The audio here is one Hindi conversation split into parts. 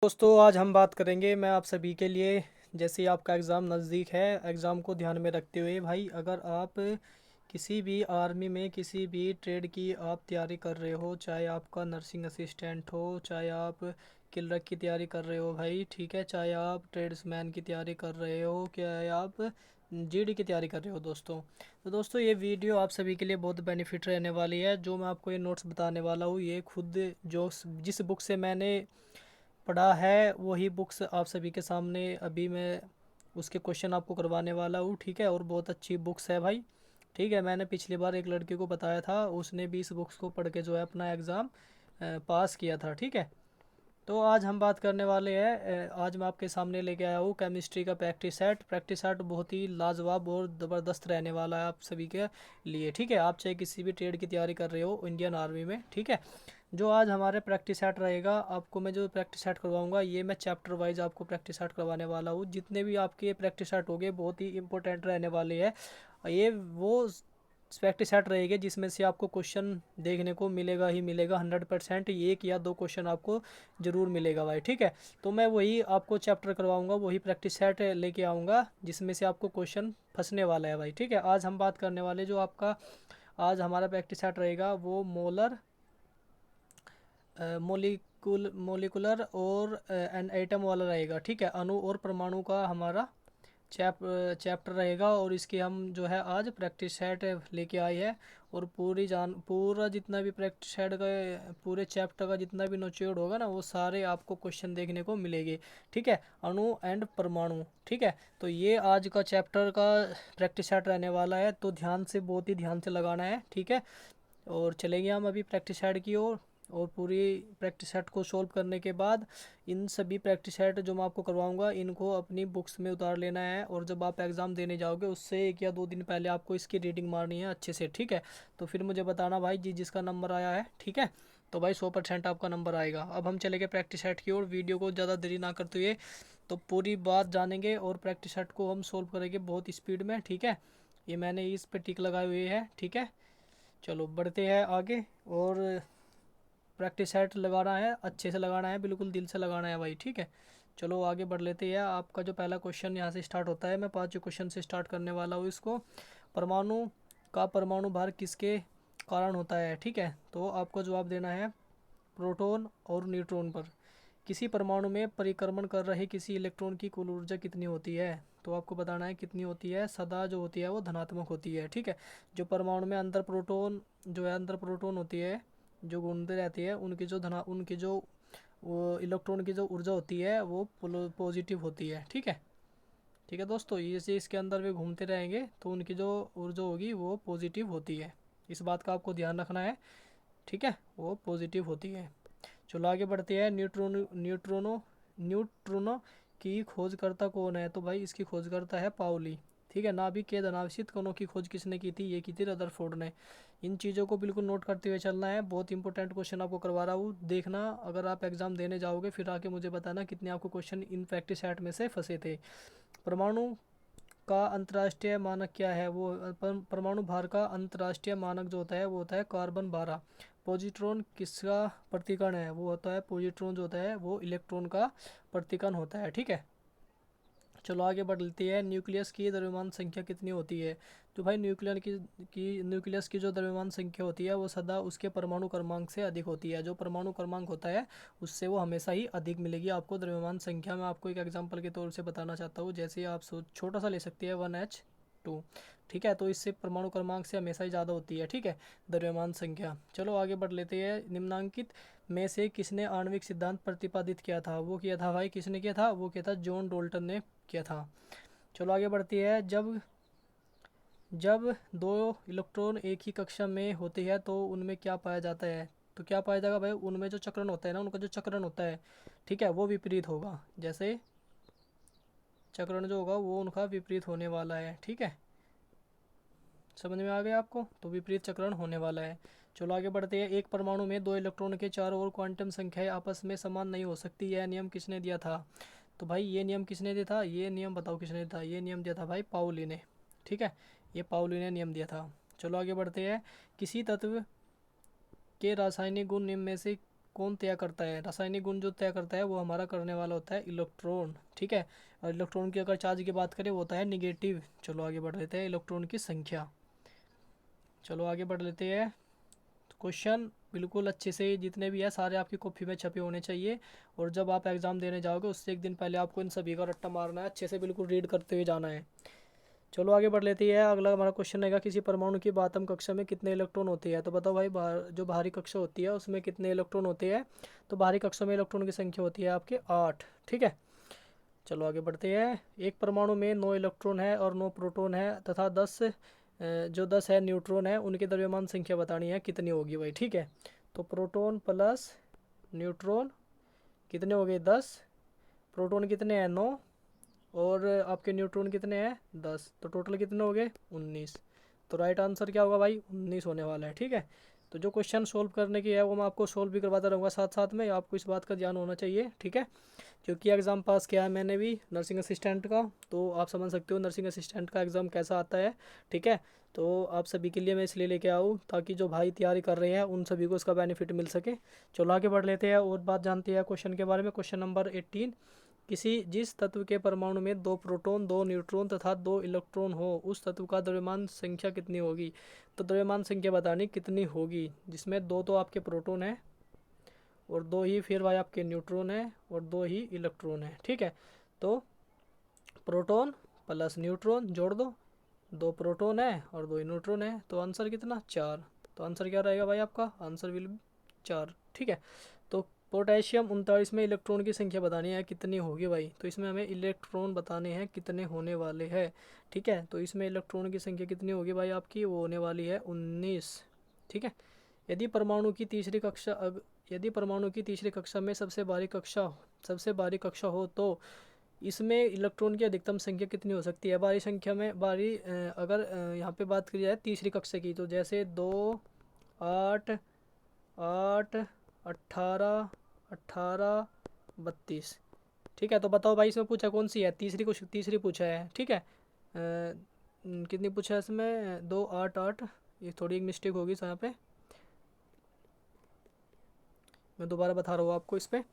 दोस्तों आज हम बात करेंगे मैं आप सभी के लिए जैसे ही आपका एग्ज़ाम नज़दीक है एग्ज़ाम को ध्यान में रखते हुए भाई अगर आप किसी भी आर्मी में किसी भी ट्रेड की आप तैयारी कर रहे हो, चाहे आपका नर्सिंग असिस्टेंट हो, चाहे आप क्लर्क की तैयारी कर रहे हो भाई, ठीक है, चाहे आप ट्रेड्समैन की तैयारी कर रहे हो, क्या आप जीडी की तैयारी कर रहे हो दोस्तों। तो दोस्तों ये वीडियो आप सभी के लिए बहुत बेनिफिट रहने वाली है। जो मैं आपको ये नोट्स बताने वाला हूँ ये खुद जो जिस बुक से मैंने पढ़ा है वही बुक्स आप सभी के सामने अभी मैं उसके क्वेश्चन आपको करवाने वाला हूँ, ठीक है। और बहुत अच्छी बुक्स है भाई, ठीक है। मैंने पिछली बार एक लड़के को बताया था, उसने भी इस बुक्स को पढ़ के जो है अपना एग्ज़ाम पास किया था, ठीक है। तो आज हम बात करने वाले हैं आज मैं आपके सामने लेके आया हूँ केमिस्ट्री का प्रैक्टिस सेट बहुत ही लाजवाब और ज़बरदस्त रहने वाला है आप सभी के लिए, ठीक है। आप चाहे किसी भी ट्रेड की तैयारी कर रहे हो इंडियन आर्मी में, ठीक है। जो आज हमारे प्रैक्टिस सेट रहेगा, आपको मैं जो प्रैक्टिस सेट करवाऊंगा ये मैं चैप्टर वाइज आपको प्रैक्टिस सेट करवाने वाला हूँ। जितने भी आपके प्रैक्टिस सेट होंगे बहुत ही इंपॉर्टेंट रहने वाले हैं। ये वो प्रैक्टिस सेट रहेगी जिसमें से आपको क्वेश्चन देखने को मिलेगा ही मिलेगा 100%, एक या दो क्वेश्चन आपको ज़रूर मिलेगा भाई, ठीक है। तो मैं वही आपको चैप्टर करवाऊंगा, वही प्रैक्टिस सेट लेके आऊँगा जिसमें से आपको क्वेश्चन फंसने वाला है भाई, ठीक है। आज हम बात करने वाले जो आपका आज हमारा प्रैक्टिस सेट रहेगा वो मोलिकुलर और एन एटम वाला रहेगा, ठीक है। अणु और परमाणु का हमारा चैप्टर रहेगा और इसके हम जो है आज प्रैक्टिस सेट लेके आए हैं। और पूरा जितना भी प्रैक्टिस सेट का पूरे चैप्टर का जितना भी निचोड़ होगा ना वो सारे आपको क्वेश्चन देखने को मिलेंगे, ठीक है। अणु एंड परमाणु, ठीक है। तो ये आज का चैप्टर का प्रैक्टिस सेट रहने वाला है, तो ध्यान से बहुत ही ध्यान से लगाना है, ठीक है। और चलेंगे हम अभी प्रैक्टिस सेट की ओर। और पूरी प्रैक्टिस सेट को सॉल्व करने के बाद इन सभी प्रैक्टिस सेट जो मैं आपको करवाऊंगा इनको अपनी बुक्स में उतार लेना है। और जब आप एग्ज़ाम देने जाओगे उससे 1 या 2 दिन पहले आपको इसकी रीडिंग मारनी है अच्छे से, ठीक है। तो फिर मुझे बताना भाई जिसका नंबर आया है, ठीक है। तो भाई 100% आपका नंबर आएगा। अब हम चलेंगे प्रैक्टिस सेट की ओर, वीडियो को ज़्यादा देरी ना करते हुए तो पूरी बात जानेंगे और प्रैक्टिस सेट को हम सोल्व करेंगे बहुत स्पीड में, ठीक है। ये मैंने इस पर टिक लगाए हुए है, ठीक है। चलो बढ़ते हैं आगे। और प्रैक्टिस सेट लगाना है, अच्छे से लगाना है, बिल्कुल दिल से लगाना है भाई, ठीक है। चलो आगे बढ़ लेते हैं। आपका जो पहला क्वेश्चन यहाँ से स्टार्ट होता है, मैं 5 क्वेश्चन से स्टार्ट करने वाला हूँ इसको। परमाणु का परमाणु भार किसके कारण होता है, ठीक है। तो आपको जवाब देना है प्रोटॉन और न्यूट्रॉन पर। किसी परमाणु में परिक्रमण कर रहे किसी इलेक्ट्रॉन की कुल ऊर्जा कितनी होती है, तो आपको बताना है कितनी होती है। सदा जो होती है वो धनात्मक होती है, ठीक है। जो परमाणु में अंदर प्रोटॉन जो है अंदर प्रोटॉन होती है जो घूमते रहती है उनकी जो वो इलेक्ट्रॉन की जो ऊर्जा होती है वो पॉजिटिव होती है, ठीक है। ठीक है दोस्तों, ये से इसके अंदर वे घूमते रहेंगे तो उनकी जो ऊर्जा होगी वो पॉजिटिव होती है। इस बात का आपको ध्यान रखना है, ठीक है, वो पॉजिटिव होती है। चलो आगे बढ़ते हैं। न्यूट्रोनो की खोजकर्ता कौन है, तो भाई इसकी खोजकर्ता है पाउली, ठीक है। नाभिक के धनावेशित कणों की खोज किसने की थी, ये की थी रदरफोर्ड ने। इन चीज़ों को बिल्कुल नोट करते हुए चलना है, बहुत इंपॉर्टेंट क्वेश्चन आपको करवा रहा हूँ, देखना। अगर आप एग्जाम देने जाओगे फिर आके मुझे बताना कितने आपको क्वेश्चन इन प्रैक्टिस सेट में से फंसे थे। परमाणु का अंतर्राष्ट्रीय मानक क्या है, वो परमाणु भार का अंतर्राष्ट्रीय मानक जो होता है वो होता है कार्बन 12। पॉजिट्रॉन किसका प्रतिकण है, वो होता है पॉजिट्रॉन जो होता है वो इलेक्ट्रॉन का प्रतिकण होता है, ठीक है। चलो आगे बढ़ लेती है। न्यूक्लियस की द्रव्यमान संख्या कितनी होती है, तो भाई न्यूक्लियस की जो द्रव्यमान संख्या होती है वो सदा उसके परमाणु क्रमांक से अधिक होती है। जो परमाणु क्रमांक होता है उससे वो हमेशा ही अधिक मिलेगी आपको द्रव्यमान संख्या। मैं आपको एक एग्जांपल के तौर से बताना चाहता हूँ, जैसे आप छोटा सा ले सकते हैं 1H2, ठीक है। तो इससे परमाणु क्रमांक से हमेशा ही ज़्यादा होती है, ठीक है, द्रव्यमान संख्या। चलो आगे बढ़ लेते हैं। निम्नांकित में से किसने आणविक सिद्धांत प्रतिपादित किया था, वो किया था भाई किसने किया था, वो किया था जॉन डोल्टन ने किया था। चलो आगे बढ़ती है। जब जब दो इलेक्ट्रॉन एक ही कक्षा में होते हैं तो उनमें क्या पाया जाता है, तो क्या पाया जाएगा भाई, उनमें जो चक्रण होता है ना, उनका जो चक्रण होता है, ठीक है, वो विपरीत होगा। जैसे चक्रण जो होगा वो उनका विपरीत होने वाला है, ठीक है। समझ में आ गया आपको, तो विपरीत चक्रण होने वाला है। चलो आगे बढ़ते हैं। एक परमाणु में दो इलेक्ट्रॉन के चारों ओर क्वांटम संख्याएं आपस में समान नहीं हो सकती, यह नियम किसने दिया था, तो भाई ये नियम किसने दिया था, ये नियम बताओ किसने दिया था, ये नियम दिया था भाई पाउली ने, ठीक है। ये पाउली ने नियम दिया था। चलो आगे बढ़ते हैं। किसी तत्व के रासायनिक गुण निम्न में से कौन तय करता है? रासायनिक गुण जो तय करता है वो हमारा करने वाला होता है इलेक्ट्रॉन, ठीक है। और इलेक्ट्रॉन की अगर चार्ज की बात करें वो होता है निगेटिव। चलो आगे बढ़ लेते हैं, इलेक्ट्रॉन की संख्या। चलो आगे बढ़ लेते हैं। क्वेश्चन बिल्कुल अच्छे से जितने भी है सारे आपकी कॉपी में छपे होने चाहिए, और जब आप एग्ज़ाम देने जाओगे उससे एक दिन पहले आपको इन सभी का रट्टा मारना है, अच्छे से बिल्कुल रीड करते हुए जाना है। चलो आगे बढ़ लेती है। अगला हमारा क्वेश्चन रहेगा, किसी परमाणु की बातम कक्षा में कितने इलेक्ट्रॉन होते हैं? तो बताओ भाई, जो बाहरी कक्षा होती है उसमें कितने इलेक्ट्रॉन होते हैं? तो बाहरी कक्षा में इलेक्ट्रॉन की संख्या होती है आपके 8, ठीक है। चलो आगे बढ़ते हैं। एक परमाणु में 9 इलेक्ट्रॉन है और 9 प्रोटॉन है तथा 10 जो 10 है न्यूट्रॉन है, उनकी द्रव्यमान संख्या बतानी है, कितनी होगी भाई, ठीक है। तो प्रोटॉन प्लस न्यूट्रॉन कितने हो गए? 10। प्रोटॉन कितने हैं? 9। और आपके न्यूट्रॉन कितने हैं? 10। तो टोटल कितने हो गए? 19। तो राइट आंसर क्या होगा भाई? 19 होने वाला है, ठीक है। तो जो क्वेश्चन सोल्व करने की है वो मैं आपको सोल्व भी करवाता रहूँगा साथ साथ में, आपको इस बात का ध्यान होना चाहिए, ठीक है। क्योंकि एग्ज़ाम पास किया है मैंने भी नर्सिंग असिस्टेंट का, तो आप समझ सकते हो नर्सिंग असिस्टेंट का एग्ज़ाम कैसा आता है, ठीक है। तो आप सभी के लिए मैं इसलिए लेके आऊँ ताकि जो भाई तैयारी कर रहे हैं उन सभी को इसका बेनिफिट मिल सके। चलो आगे बढ़ लेते हैं और बात जानते हैं क्वेश्चन के बारे में। क्वेश्चन नंबर 18, किसी जिस तत्व के परमाणु में 2 प्रोटॉन 2 न्यूट्रॉन तथा 2 इलेक्ट्रॉन हो उस तत्व का द्रव्यमान संख्या कितनी होगी? तो द्रव्यमान संख्या बतानी कितनी होगी, जिसमें 2 तो आपके प्रोटॉन है और 2 ही फिर भाई आपके न्यूट्रॉन है और 2 ही इलेक्ट्रॉन है, ठीक है। तो प्रोटॉन प्लस न्यूट्रॉन जोड़ दो, 2 प्रोटॉन है और 2 न्यूट्रॉन है, तो आंसर कितना? 4। तो आंसर क्या रहेगा भाई आपका? आंसर विल 4, ठीक है। तो पोटेशियम 39 में इलेक्ट्रॉन की संख्या बतानी है, कितनी होगी भाई? तो इसमें हमें इलेक्ट्रॉन बताने हैं कितने होने वाले हैं, ठीक है। तो इसमें इलेक्ट्रॉन की संख्या कितनी होगी भाई आपकी? वो होने वाली है 19, ठीक है। यदि परमाणु की तीसरी कक्षा यदि परमाणु की तीसरी कक्षा में सबसे बारी कक्षा हो तो इसमें इलेक्ट्रॉन की अधिकतम संख्या कितनी हो सकती है? बारी संख्या में अगर यहाँ पे बात की जाए तीसरी कक्षा की, तो जैसे 2, 8, 8, 18, 18, 32, ठीक है। तो बताओ भाई इसमें पूछा कौन सी है? तीसरी पूछा है, ठीक है। कितनी पूछा है इसमें? 2, 8, 8, ये थोड़ी एक मिस्टेक होगी यहाँ पे, मैं दोबारा बता रहा हूँ आपको इस पर।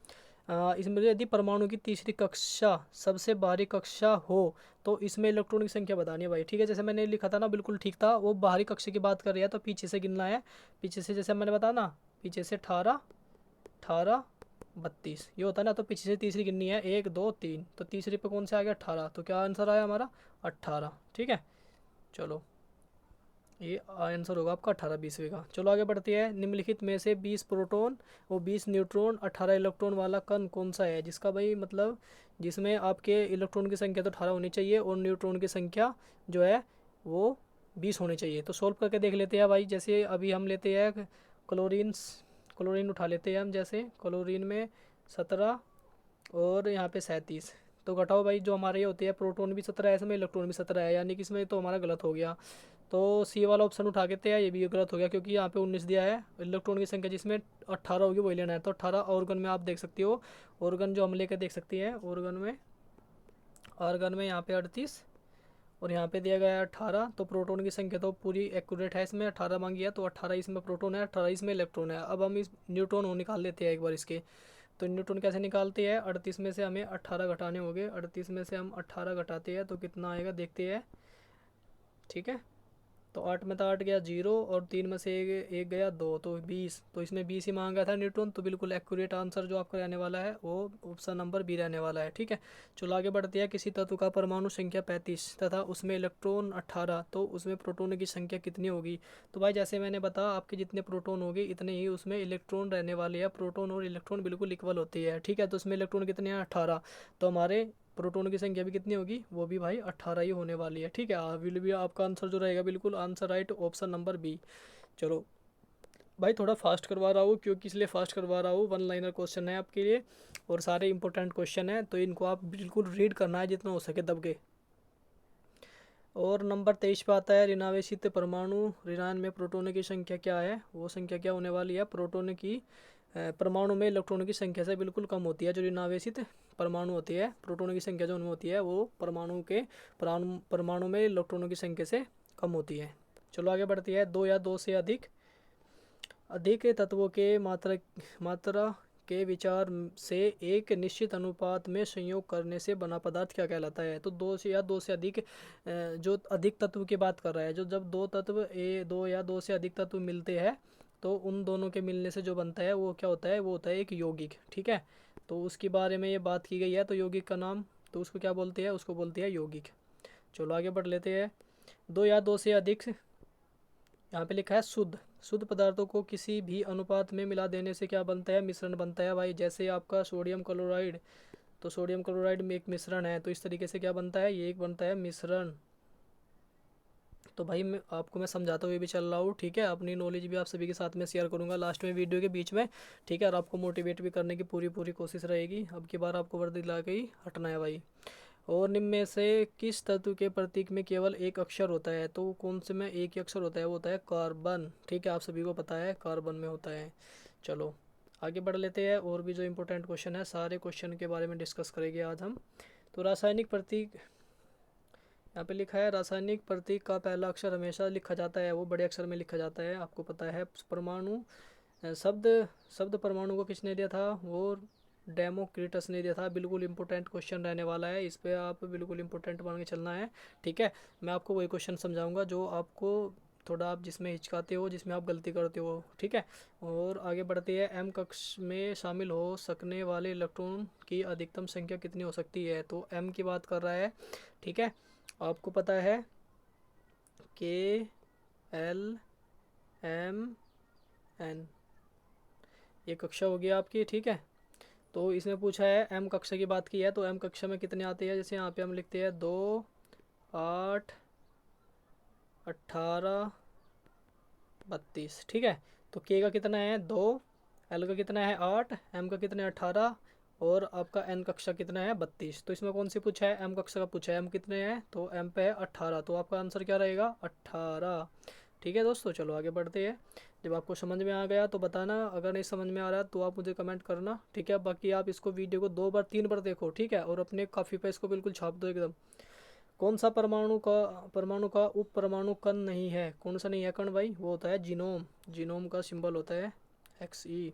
इसमें यदि परमाणु की तीसरी कक्षा सबसे बाहरी कक्षा हो तो इसमें इलेक्ट्रॉन की संख्या बतानी है भाई, ठीक है। जैसे मैंने लिखा था ना बिल्कुल ठीक था, वो बाहरी कक्षा की बात कर रही है तो पीछे से गिनना है। पीछे से जैसे मैंने बताया ना, पीछे से 18, 18, 32 ये होता है ना, तो पीछे से तीसरी गिननी है, 1, 2, 3, तो तीसरी पे कौन सा आ गया? 18, तो क्या आंसर आया हमारा? 18, ठीक है। चलो ये आंसर होगा आपका 18 20वीं का। चलो आगे बढ़ती है। निम्नलिखित में से 20 प्रोटॉन और 20 न्यूट्रॉन 18 इलेक्ट्रॉन वाला कण कौन सा है? जिसका भाई मतलब जिसमें आपके इलेक्ट्रॉन की संख्या तो 18 होनी चाहिए और न्यूट्रॉन की संख्या जो है वो 20 होनी चाहिए। तो सॉल्व करके देख लेते हैं भाई। जैसे अभी हम लेते हैं क्लोरीन उठा लेते हैं हम। जैसे क्लोरीन में 17 और यहाँ पे 37, तो घटाओ भाई, जो हमारे ये होते हैं प्रोटॉन भी 17 है इसमें, इलेक्ट्रॉन भी 17 है, यानी कि इसमें तो हमारा गलत हो गया। तो सी वाला ऑप्शन उठा के थे, ये भी गलत हो गया क्योंकि यहाँ पे 19 दिया है। इलेक्ट्रॉन की संख्या जिसमें 18 होगी वही लेना है, तो 18 ऑर्गन में आप देख सकती हो। ऑर्गन जो हम लेकर देख सकती हैं, ऑर्गन में यहाँ पे 38 और यहाँ पे दिया गया है 18। तो प्रोटॉन की संख्या तो पूरी एक्यूरेट है, इसमें 18 मांगी है, तो 18 इसमें प्रोटॉन है, 18 इसमें इलेक्ट्रॉन है। अब हम इस न्यूट्रॉन निकाल लेते हैं एक बार इसके। तो न्यूट्रॉन कैसे निकालते हैं? 38 में से हमें 18 घटाने होंगे, 38 में से हम 18 घटाते हैं तो कितना आएगा देखते हैं, ठीक है। तो 8 में तो 8 गया 0 और 3 में से एक गया 2, तो 20, तो इसमें 20 ही मांगा था न्यूट्रॉन, तो बिल्कुल एक्यूरेट आंसर जो आपका रहने वाला है वो ऑप्शन नंबर बी रहने वाला है, ठीक है। चलो आगे बढ़ते हैं। किसी तत्व का परमाणु संख्या 35 तथा उसमें इलेक्ट्रॉन 18, तो उसमें प्रोटॉन की संख्या कितनी होगी? तो भाई जैसे मैंने बताया, आपके जितने प्रोटॉन होंगे इतने ही उसमें इलेक्ट्रॉन रहने वाले हैं। प्रोटॉन और इलेक्ट्रॉन बिल्कुल इक्वल होती है, ठीक है। तो उसमें इलेक्ट्रॉन कितने हैं? 18, तो हमारे प्रोटॉन की संख्या भी कितनी होगी? वो भी भाई 18 ही होने वाली है, ठीक है। विल भी आपका आंसर जो रहेगा बिल्कुल answer right option number B. चलो भाई थोड़ा फास्ट करवा रहा हूँ, क्योंकि इसलिए फास्ट करवा रहा हूँ, वन लाइनर क्वेश्चन है आपके लिए और सारे इंपॉर्टेंट क्वेश्चन हैं, तो इनको आप बिल्कुल रीड करना है जितना हो सके दब के। और नंबर 23 पे आता है, ऋणावेशित परमाणु ऋणायन में प्रोटोन की संख्या क्या है? वो संख्या क्या होने वाली है? प्रोटोन की परमाणु में इलेक्ट्रॉन की संख्या से बिल्कुल कम होती है। जो ऋणावेशित परमाणु होती है, प्रोटोन की संख्या जो उनमें होती है वो परमाणु में इलेक्ट्रॉनों की संख्या से कम होती है। चलो आगे बढ़ती है। 2 या 2 से अधिक अधिक तत्वों के मात्रा के विचार से एक निश्चित अनुपात में संयोग करने से बना पदार्थ क्या कहलाता है? तो दो से या दो से अधिक जो अधिक तत्व की बात कर रहा है, जो जब दो तत्व दो या दो से अधिक तत्व मिलते हैं तो उन दोनों के मिलने से जो बनता है वो क्या होता है? वो होता है एक यौगिक। ठीक है, तो उसके बारे में ये बात की गई है। तो यौगिक का नाम, तो उसको क्या बोलते हैं? उसको बोलते हैं यौगिक। चलो आगे बढ़ लेते हैं। दो या दो से अधिक, यहाँ पे लिखा है शुद्ध शुद्ध पदार्थों को किसी भी अनुपात में मिला देने से क्या बनता है? मिश्रण बनता है भाई। जैसे आपका सोडियम क्लोराइड, तो सोडियम क्लोराइड में एक मिश्रण है, तो इस तरीके से क्या बनता है? ये एक बनता है मिश्रण। तो भाई मैं समझाता हुए भी चल रहा हूँ। ठीक है, अपनी नॉलेज भी आप सभी के साथ में शेयर करूंगा लास्ट में वीडियो के बीच में। ठीक है, और आपको मोटिवेट भी करने की पूरी पूरी कोशिश रहेगी। अब की बार आपको वर्दी ला के ही हटना है भाई। और निम्न में से किस तत्व के प्रतीक में केवल एक अक्षर होता है? तो कौन से में एक ही अक्षर होता है? वो होता है कार्बन। ठीक है, आप सभी को पता है कार्बन में होता है। चलो आगे बढ़ लेते हैं। और भी जो इंपॉर्टेंट क्वेश्चन है, सारे क्वेश्चन के बारे में डिस्कस करेंगे आज हम। तो रासायनिक प्रतीक, यहाँ पे लिखा है रासायनिक प्रतीक का पहला अक्षर हमेशा लिखा जाता है, वो बड़े अक्षर में लिखा जाता है। आपको पता है परमाणु शब्द शब्द परमाणु को किसने दिया था? वो डेमोक्रिटस ने दिया था। बिल्कुल इंपॉर्टेंट क्वेश्चन रहने वाला है, इस पे आप बिल्कुल इंपॉर्टेंट मान के चलना है। ठीक है, मैं आपको वही क्वेश्चन समझाऊंगा जो आपको थोड़ा आप जिसमें हिचकाते हो, जिसमें आप गलती करते हो। ठीक है, और आगे बढ़ते हैं। एम कक्ष में शामिल हो सकने वाले इलेक्ट्रॉन की अधिकतम संख्या कितनी हो सकती है? तो एम की बात कर रहा है। ठीक है, आपको पता है के एल एम एन, ये कक्षा होगी आपकी। ठीक है, तो इसमें पूछा है एम कक्षा की बात की है, तो एम कक्षा में कितने आते हैं? जैसे यहाँ पे हम लिखते हैं 2, 8, 18, 32। ठीक है, तो के का कितना है? 2, एल का कितना है? 8, एम का कितना है? 18, और आपका एन कक्षा कितना है? 32। तो इसमें कौन सी पूछा है? एम कक्षा का पूछा है। एम कितने हैं? तो एम पे है 18, तो आपका आंसर क्या रहेगा? 18। ठीक है दोस्तों, चलो आगे बढ़ते हैं। जब आपको समझ में आ गया तो बताना, अगर नहीं समझ में आ रहा तो आप मुझे कमेंट करना। ठीक है, बाकी आप इसको वीडियो को 2 बार 3 बार देखो। ठीक है, और अपने काफ़ी पे इसको बिल्कुल छाप दो एकदम। कौन सा परमाणु का उप परमाणु कण नहीं है? कौन सा नहीं है कण भाई? वो होता है जीनोम। जीनोम का सिंबल होता है Xe।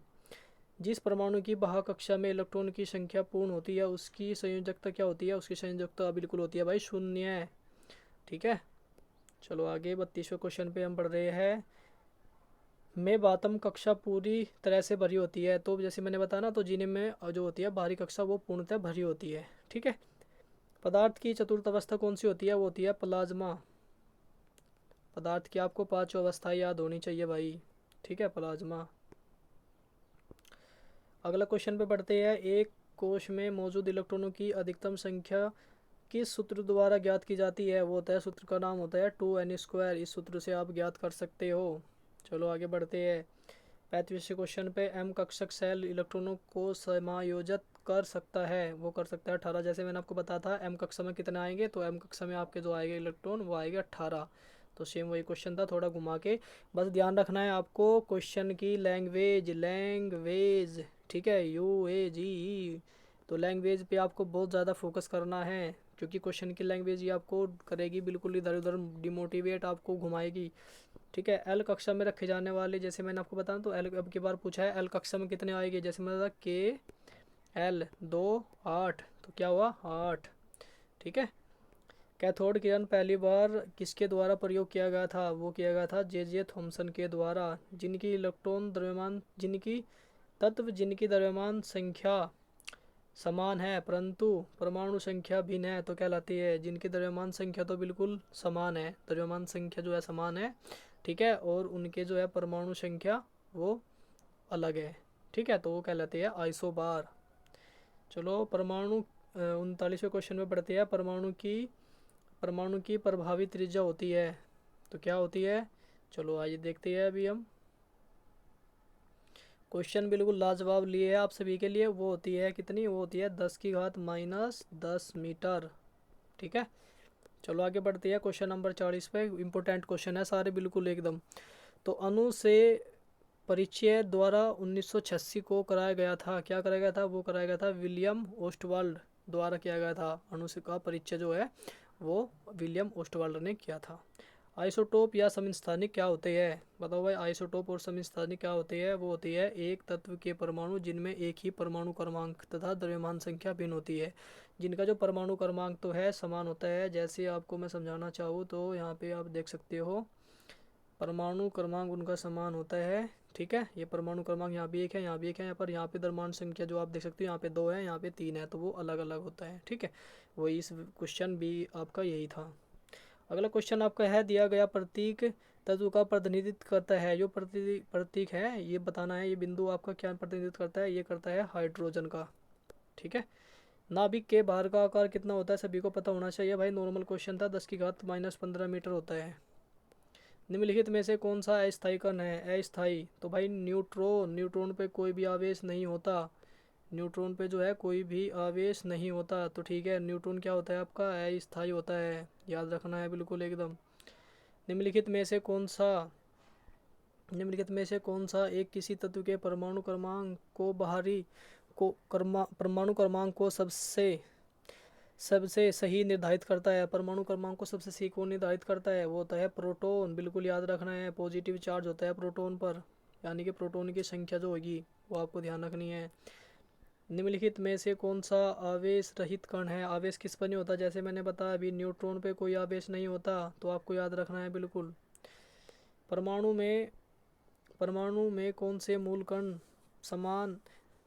जिस परमाणु की बाह्य कक्षा में इलेक्ट्रॉन की संख्या पूर्ण होती है उसकी संयोजकता क्या होती है? उसकी संयोजकता बिल्कुल होती है भाई 0। ठीक है, चलो आगे 32वें क्वेश्चन पे हम बढ़ रहे हैं। में बातम कक्षा पूरी तरह से भरी होती है, तो जैसे मैंने बताया ना, तो जीने में जो होती है बाहरी कक्षा वो पूर्णतः भरी होती है। ठीक है, पदार्थ की चतुर्थ अवस्था कौन सी होती है? वो होती है प्लाज्मा। पदार्थ की आपको 5 अवस्था याद होनी चाहिए भाई। ठीक है, प्लाज्मा। अगला क्वेश्चन पे बढ़ते हैं। एक कोश में मौजूद इलेक्ट्रॉनों की अधिकतम संख्या किस सूत्र द्वारा ज्ञात की जाती है? वो होता है, सूत्र का नाम होता है 2n²। इस सूत्र से आप ज्ञात कर सकते हो। चलो आगे बढ़ते हैं। 35वें क्वेश्चन पे एम कक्षक सेल इलेक्ट्रॉनों को समायोजित कर सकता है? वो कर सकता है 18। जैसे मैंने आपको बताया था एम कक्षा में कितने आएंगे, तो एम कक्षा में आपके जो आएंगे इलेक्ट्रॉन वो आएंगे 18। तो सेम वही क्वेश्चन था, थोड़ा घुमा के। बस ध्यान रखना है आपको क्वेश्चन की लैंग्वेज लैंग्वेज। ठीक है, UAGE। तो लैंग्वेज पे आपको बहुत ज़्यादा फोकस करना है, क्योंकि क्वेश्चन की लैंग्वेज ही आपको करेगी बिल्कुल इधर उधर डिमोटिवेट, आपको घुमाएगी। ठीक है, एल कक्षा में रखे जाने वाले, जैसे मैंने आपको बताया तो एल अब की बार पूछा है एल कक्षा में कितने आएंगे। जैसे मैंने बताया KL 2, 8, तो क्या हुआ? 8। ठीक है, कैथोड किरण पहली बार किसके द्वारा प्रयोग किया गया था? वो किया गया था JJ थॉमसन के द्वारा। जिनकी इलेक्ट्रॉन द्रव्यमान जिनकी द्रव्यमान संख्या समान है परंतु परमाणु संख्या भिन्न है तो कहलाती है? जिनकी द्रव्यमान संख्या तो बिल्कुल समान है, द्रव्यमान संख्या जो है समान है। ठीक है, और उनके जो है परमाणु संख्या वो अलग है। ठीक है, तो वो कहलाते हैं आइसोबार। चलो परमाणु 39वें क्वेश्चन में पढ़ते हैं। परमाणु की प्रभावी त्रिज्या होती है, तो क्या होती है? चलो आइए देखते हैं अभी हम। क्वेश्चन बिल्कुल लाजवाब लिए है आप सभी के लिए। वो होती है कितनी? वो होती है 10⁻⁻10 मीटर। ठीक है, चलो आगे बढ़ते हैं। क्वेश्चन नंबर 40 पे इंपॉर्टेंट क्वेश्चन है सारे बिल्कुल एकदम। तो अणु से परिचय द्वारा 1986 को कराया गया था। क्या कराया गया था? वो कराया गया था विलियम ओस्टवाल्ड द्वारा किया गया था। अणु से का परिचय जो है वो विलियम ओस्टवाल्ड ने किया था। आइसोटोप या समस्थानिक क्या होते हैं? बताओ भाई, आइसोटोप और समस्थानिक क्या होते हैं? वो होती है एक तत्व के परमाणु जिनमें एक ही परमाणु क्रमांक तथा द्रव्यमान संख्या भिन्न होती है, जिनका जो परमाणु क्रमांक तो है समान होता है। जैसे आपको मैं समझाना चाहूँ तो यहाँ पे आप देख सकते हो, परमाणु क्रमांक उनका समान होता है। ठीक है, ये परमाणु क्रमांक यहाँ भी एक है, यहाँ भी एक है, यहाँ पे द्रव्यमान संख्या जो आप देख सकते हो यहाँ पे 2 है, यहाँ पे 3 है, तो वो अलग अलग होता है। ठीक है, वही इस क्वेश्चन भी आपका यही था। अगला क्वेश्चन आपका है, दिया गया प्रतीक तत्व का प्रतिनिधित्व करता है। जो प्रतीक है ये बताना है, ये बिंदु आपका क्या प्रतिनिधित्व करता है? ये करता है हाइड्रोजन का। ठीक है, नाभिक के बाहर का आकार कितना होता है? सभी को पता होना चाहिए भाई, नॉर्मल क्वेश्चन था, 10⁻⁻15 मीटर होता है। निम्नलिखित में से कौन सा अस्थायी कण है? अस्थायी तो भाई न्यूट्रॉन। न्यूट्रॉन पे कोई भी आवेश नहीं होता, न्यूट्रॉन पे जो है कोई भी आवेश नहीं होता। तो ठीक है, न्यूट्रॉन क्या होता है आपका? अस्थायी होता है, याद रखना है बिल्कुल एकदम। निम्नलिखित में से कौन सा एक किसी तत्व के परमाणु क्रमांक को परमाणु क्रमांक को सबसे सबसे सही निर्धारित करता है? परमाणु क्रमांक को सबसे सही कौन निर्धारित करता है? वो होता है प्रोटॉन। बिल्कुल याद रखना है, पॉजिटिव चार्ज होता है प्रोटॉन पर, यानी कि प्रोटॉन की संख्या जो होगी वो आपको ध्यान रखनी है। निम्नलिखित में से कौन सा आवेश रहित कण है? आवेश किस पर नहीं होता? जैसे मैंने बताया अभी, न्यूट्रॉन पे कोई आवेश नहीं होता, तो आपको याद रखना है बिल्कुल। परमाणु में कौन से मूल कण समान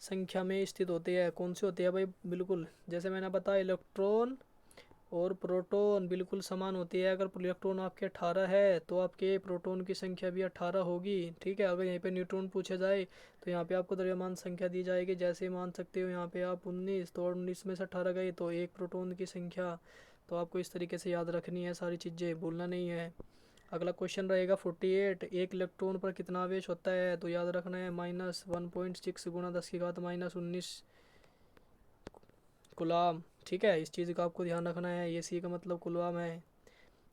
संख्या में स्थित होते हैं? कौन से होते हैं भाई? बिल्कुल जैसे मैंने बताया, इलेक्ट्रॉन और प्रोटॉन बिल्कुल समान होती है। अगर इलेक्ट्रॉन आपके 18 है तो आपके प्रोटॉन की संख्या भी 18 होगी। ठीक है, अगर यहीं पे न्यूट्रॉन पूछा जाए तो यहाँ पे आपको द्रव्यमान संख्या दी जाएगी। जैसे मान सकते हो यहाँ पे आप 19, तो 19 में से 18 गए तो एक प्रोटॉन की संख्या। तो आपको इस तरीके से याद रखनी है, सारी चीज़ें भूलना नहीं है। अगला क्वेश्चन रहेगा 48, एक इलेक्ट्रॉन पर कितना आवेश होता है? तो याद रखना है -1.6 गुणा 10⁻⁻19 कुलाम। ठीक है, इस चीज़ का आपको ध्यान रखना है, ये सी का मतलब कुलाम है।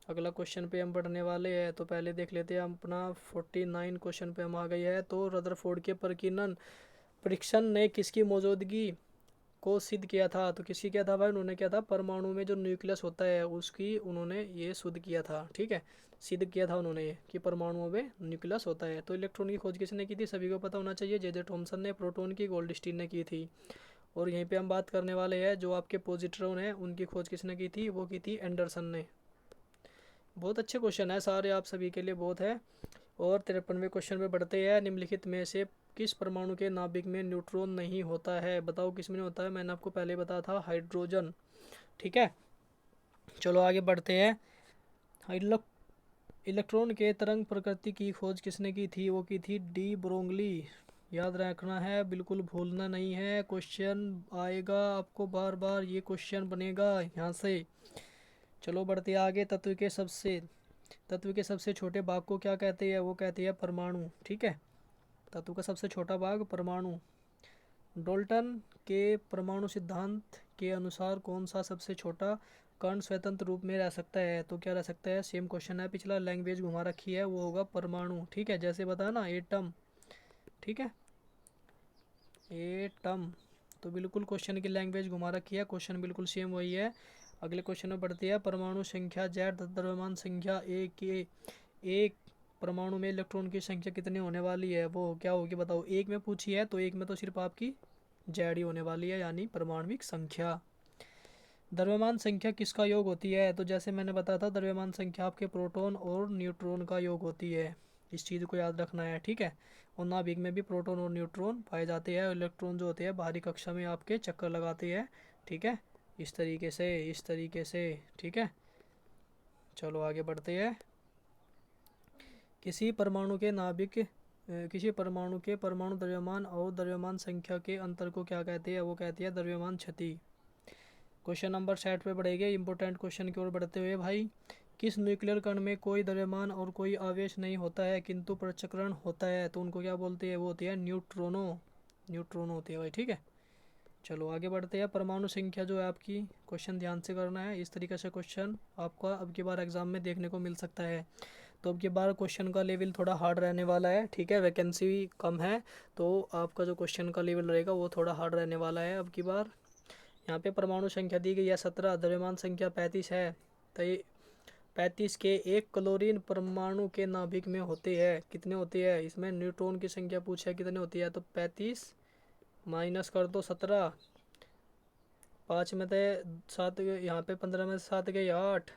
अगला क्वेश्चन पे हम बढ़ने वाले हैं, तो पहले देख लेते हैं हम अपना 49 क्वेश्चन पे हम आ गए हैं। तो रदरफोर्ड के प्रकीर्णन परीक्षण ने किसकी मौजूदगी को सिद्ध किया था? तो किसकी किया था भाई? उन्होंने किया था परमाणु में जो न्यूक्लियस होता है उसकी उन्होंने ये सिद्ध किया था। ठीक है, सिद्ध किया था उन्होंने ये कि परमाणुओं में न्यूक्लियस होता है। तो इलेक्ट्रॉन की खोज किसने की थी? सभी को पता होना चाहिए, जे थॉमसन ने। प्रोटॉन की गोल्डस्टीन ने की थी। और यहीं पे हम बात करने वाले हैं जो आपके पॉजिट्रॉन हैं, उनकी खोज किसने की थी? वो की थी एंडरसन ने। बहुत अच्छे क्वेश्चन है सारे, आप सभी के लिए बहुत है। और 53वें क्वेश्चन पे बढ़ते हैं। निम्नलिखित में से किस परमाणु के नाभिक में न्यूट्रॉन नहीं होता है? बताओ किस में नहीं होता है? मैंने आपको पहले बताया था, हाइड्रोजन। ठीक है, चलो आगे बढ़ते हैं। इलेक्ट्रॉन के तरंग प्रकृति की खोज किसने की थी? वो की थी डी ब्रोगली। याद रखना है, बिल्कुल भूलना नहीं है, क्वेश्चन आएगा आपको बार बार, ये क्वेश्चन बनेगा यहाँ से। चलो बढ़ते आगे। तत्व के सबसे छोटे भाग को क्या कहते हैं? वो कहते हैं परमाणु। ठीक है, तत्व का सबसे छोटा भाग परमाणु। डाल्टन के परमाणु सिद्धांत के अनुसार कौन सा सबसे छोटा कण स्वतंत्र रूप में रह सकता है? तो क्या रह सकता है? सेम क्वेश्चन है पिछला, लैंग्वेज घुमा रखी है, वो होगा परमाणु। ठीक है, जैसे बताया ना एटम। ठीक है, एटम, तो बिल्कुल क्वेश्चन की लैंग्वेज घुमा रखी है, क्वेश्चन बिल्कुल सेम वही है। अगले क्वेश्चन में बढ़ती है। परमाणु संख्या जेड, द्रव्यमान संख्या एक परमाणु में इलेक्ट्रॉन की संख्या कितनी होने वाली है? वो क्या होगी बताओ? एक में पूछी है तो एक में तो सिर्फ आपकी जेड ही होने वाली है, यानी परमाणविक संख्या। द्रव्यमान संख्या किसका योग होती है? तो जैसे मैंने बताया था, द्रव्यमान संख्या आपके प्रोटॉन और न्यूट्रॉन का योग होती है, इस चीज़ को याद रखना है। ठीक है, और नाभिक में भी प्रोटॉन और न्यूट्रॉन पाए जाते हैं। इलेक्ट्रॉन जो होते हैं बाहरी कक्षा में आपके चक्कर लगाते हैं। ठीक है, इस तरीके से। ठीक है, चलो आगे बढ़ते हैं। किसी परमाणु के परमाणु द्रव्यमान और द्रव्यमान संख्या के अंतर को क्या कहते हैं? वो कहते हैं द्रव्यमान क्षति। क्वेश्चन नंबर 60 पे बढ़ेंगे, इंपॉर्टेंट क्वेश्चन की ओर बढ़ते हुए भाई। किस न्यूक्लियर कण में कोई द्रव्यमान और कोई आवेश नहीं होता है किंतु पृथक्करण होता है? तो उनको क्या बोलते हैं? वो होती है न्यूट्रॉनो होती है भाई। ठीक है, चलो आगे बढ़ते हैं। परमाणु संख्या जो है आपकी, क्वेश्चन ध्यान से करना है, इस तरीके से क्वेश्चन आपका अब की बार एग्जाम में देखने को मिल सकता है। तो अब की बार क्वेश्चन का लेवल थोड़ा हार्ड रहने वाला है। ठीक है, वैकेंसी कम है तो आपका जो क्वेश्चन का लेवल रहेगा वो थोड़ा हार्ड रहने वाला है अब की बार। यहाँ पे परमाणु संख्या दी गई है 17, द्रव्यमान संख्या 35 है। 35 के एक क्लोरीन परमाणु के नाभिक में होते हैं, कितने होते हैं? इसमें न्यूट्रॉन की संख्या पूछा है कितने होती है, तो 35 माइनस कर दो 17, 5 में थे 7, यहाँ पे 15 में से 7 गए 8,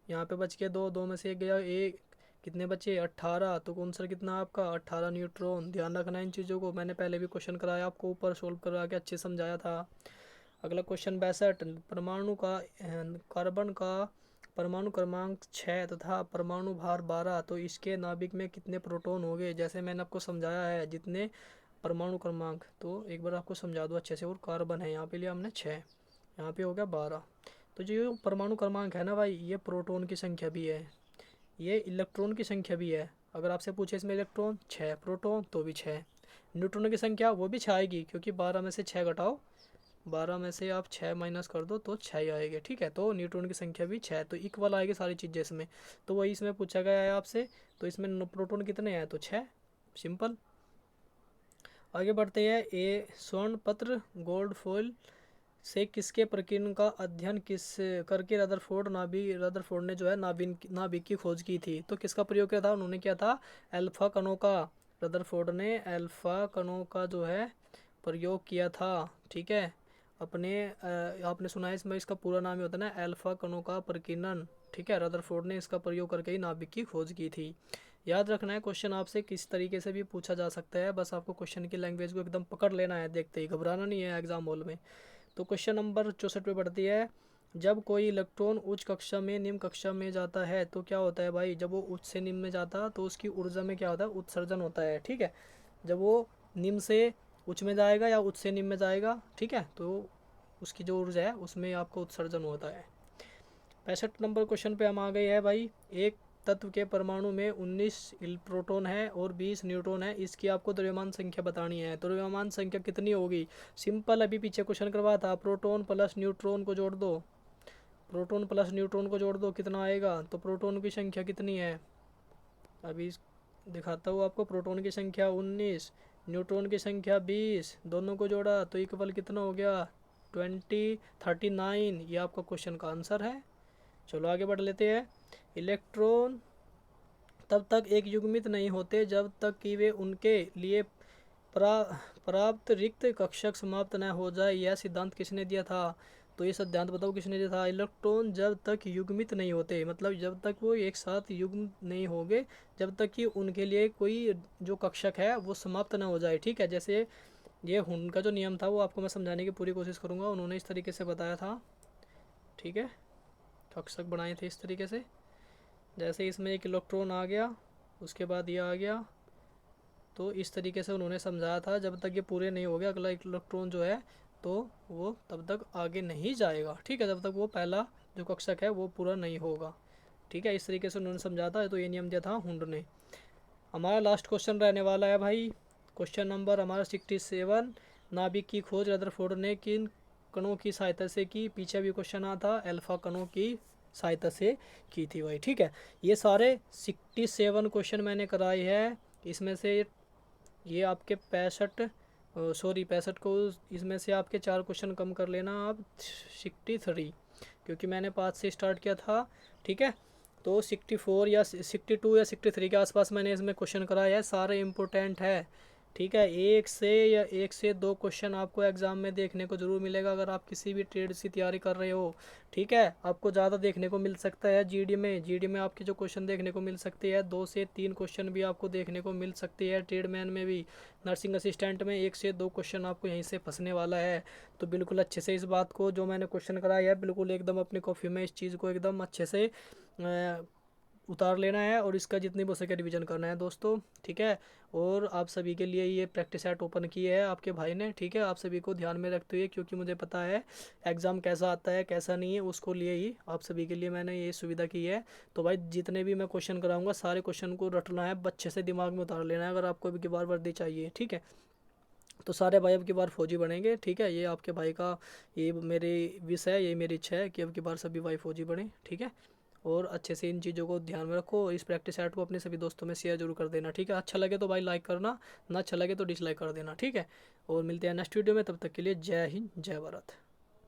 यहाँ पे बच के 2, 2 में से 1 गया 1, कितने बचे 18। तो आंसर कितना आपका 18 न्यूट्रॉन। ध्यान रखना इन चीज़ों को, मैंने पहले भी क्वेश्चन कराया आपको, ऊपर सोल्व करवा के अच्छे समझाया था। अगला क्वेश्चन 62, परमाणु का कार्बन का परमाणु क्रमांक 6 तथा परमाणु भार 12, तो इसके नाभिक में कितने प्रोटॉन होंगे? जैसे मैंने आपको समझाया है जितने परमाणु क्रमांक, तो एक बार आपको समझा दो अच्छे से। और कार्बन है यहाँ पे लिया हमने 6, यहाँ पे हो गया 12। तो जो परमाणु क्रमांक है ना भाई, ये प्रोटॉन की संख्या भी है, ये इलेक्ट्रॉन की संख्या भी है। अगर आपसे पूछे इसमें इलेक्ट्रॉन 6, प्रोटॉन तो भी 6, न्यूट्रॉन की संख्या वो भी 6 आएगी, क्योंकि 12 में से 6 घटाओ, 12 में से आप 6 माइनस कर दो तो 6 ही आएगी, ठीक है। तो न्यूट्रॉन की संख्या भी 6, तो इक्वल आएगी सारी चीज़ें इसमें। तो वही इसमें पूछा गया है आपसे, तो इसमें प्रोटॉन कितने हैं, तो 6, सिंपल। आगे बढ़ते हैं। ए स्वर्ण पत्र गोल्ड फॉइल से किसके प्रकीर्णन का अध्ययन किस करके रदरफोर्ड ने जो है नाभिक की खोज की थी? तो किसका प्रयोग किया था? उन्होंने किया था अल्फा कणों का। रदरफोर्ड ने अल्फा कणों का जो है प्रयोग किया था, ठीक है। अपने आपने सुना है इसमें, इसका पूरा नाम ही होता है ना अल्फा कणों का प्रकीर्णन, ठीक है। रदरफोर्ड ने इसका प्रयोग करके ही नाभिक की खोज की थी। याद रखना है, क्वेश्चन आपसे किस तरीके से भी पूछा जा सकता है, बस आपको क्वेश्चन की लैंग्वेज को एकदम पकड़ लेना है, देखते ही घबराना नहीं है एग्जाम हॉल में। तो क्वेश्चन नंबर 64 पे बढ़ती है। जब कोई इलेक्ट्रॉन उच्च कक्षा में निम्न कक्षा में जाता है तो क्या होता है भाई? जब वो उच्च से निम्न में जाता है तो उसकी ऊर्जा में क्या होता है? उत्सर्जन होता है, ठीक है। जब वो निम्न से उच्च में जाएगा या उच्च से निम्न में जाएगा, ठीक है, तो उसकी जो ऊर्जा है उसमें आपको उत्सर्जन होता है। 65 नंबर क्वेश्चन पे हम आ गए हैं भाई। एक तत्व के परमाणु में 19 प्रोटॉन है और 20 न्यूट्रॉन है, इसकी आपको द्रव्यमान संख्या बतानी है। तो द्रव्यमान संख्या कितनी होगी? सिंपल, अभी पीछे क्वेश्चन करवा था, प्रोटॉन प्लस न्यूट्रॉन को जोड़ दो, प्रोटॉन प्लस न्यूट्रॉन को जोड़ दो, कितना आएगा? तो प्रोटॉन की संख्या कितनी है, अभी दिखाता हूँ आपको। प्रोटॉन की संख्या 19, न्यूट्रॉन की संख्या 20, दोनों को जोड़ा तो इक्वल कितना हो गया? 39। ये आपका क्वेश्चन का आंसर है। चलो आगे बढ़ लेते हैं। इलेक्ट्रॉन तब तक एक युग्मित नहीं होते जब तक कि वे उनके लिए प्राप्त रिक्त कक्षक समाप्त न हो जाए। यह सिद्धांत किसने दिया था? तो ये सिद्धांत बताओ किसने दिया था? इलेक्ट्रॉन जब तक युग्मित नहीं होते, मतलब जब तक वो एक साथ युग्म नहीं होंगे, जब तक कि उनके लिए कोई जो कक्षक है वो समाप्त ना हो जाए, ठीक है। जैसे ये हुन का जो नियम था वो आपको मैं समझाने की पूरी कोशिश करूँगा, उन्होंने इस तरीके से बताया था, ठीक है। कक्षक बनाए थे इस तरीके से, जैसे इसमें एक इलेक्ट्रॉन आ गया, उसके बाद ये आ गया, तो इस तरीके से उन्होंने समझाया था। जब तक ये पूरे नहीं हो गए अगला इलेक्ट्रॉन जो है तो वो तब तक आगे नहीं जाएगा, ठीक है, जब तक वो पहला जो कक्षक है वो पूरा नहीं होगा, ठीक है। इस तरीके से उन्होंने समझा था, तो ये नियम दिया था हुंड ने। हमारा लास्ट क्वेश्चन रहने वाला है भाई, क्वेश्चन नंबर हमारा 67। नाभिक की खोज रदरफोर्ड ने किन कणों की सहायता से की? पीछे भी क्वेश्चन आता था, अल्फा कणों की सहायता से की थी भाई, ठीक है। ये सारे 67 क्वेश्चन मैंने कराए हैं, इसमें से ये आपके 65 को इसमें से आपके 4 क्वेश्चन कम कर लेना आप, 63, क्योंकि मैंने 5 से स्टार्ट किया था, ठीक है। तो 64 या 62 या 63 के आसपास मैंने इसमें क्वेश्चन कराया है, सारे इम्पोर्टेंट है, ठीक है। 1 से 2 क्वेश्चन आपको एग्ज़ाम में देखने को ज़रूर मिलेगा अगर आप किसी भी ट्रेड की तैयारी कर रहे हो, ठीक है। आपको ज़्यादा देखने को मिल सकता है जीडी में आपके जो क्वेश्चन देखने को मिल सकते हैं, 2 से 3 क्वेश्चन भी आपको देखने को मिल सकते हैं। ट्रेडमैन में भी, नर्सिंग असिस्टेंट में 1 से 2 क्वेश्चन आपको यहीं से फंसने वाला है। तो बिल्कुल अच्छे से इस बात को जो मैंने क्वेश्चन कराया है बिल्कुल एकदम अपनी कॉपी में इस चीज़ को एकदम अच्छे से उतार लेना है और इसका जितनी हो सके रिवीजन करना है दोस्तों, ठीक है। और आप सभी के लिए ये प्रैक्टिस सेट ओपन की है आपके भाई ने, ठीक है। आप सभी को ध्यान में रखते हुए, क्योंकि मुझे पता है एग्ज़ाम कैसा आता है कैसा नहीं है, उसको लिए ही आप सभी के लिए मैंने ये सुविधा की है। तो भाई जितने भी मैं क्वेश्चन कराऊंगा सारे क्वेश्चन को रटना है, अच्छे से दिमाग में उतार लेना है। अगर आपको अब की बार वर्दी चाहिए, ठीक है, तो सारे भाई अब की बार फौजी बनेंगे, ठीक है। ये आपके भाई का ये मेरी विश है, ये मेरी इच्छा है कि अब की बार सभी भाई फौजी बने, ठीक है। और अच्छे से इन चीज़ों को ध्यान में रखो। इस प्रैक्टिस सेट को अपने सभी दोस्तों में शेयर जरूर कर देना, ठीक है। अच्छा लगे तो भाई लाइक करना, ना अच्छा लगे तो डिसलाइक कर देना, ठीक है। और मिलते हैं नेक्स्ट वीडियो में, तब तक के लिए जय हिंद जय भारत।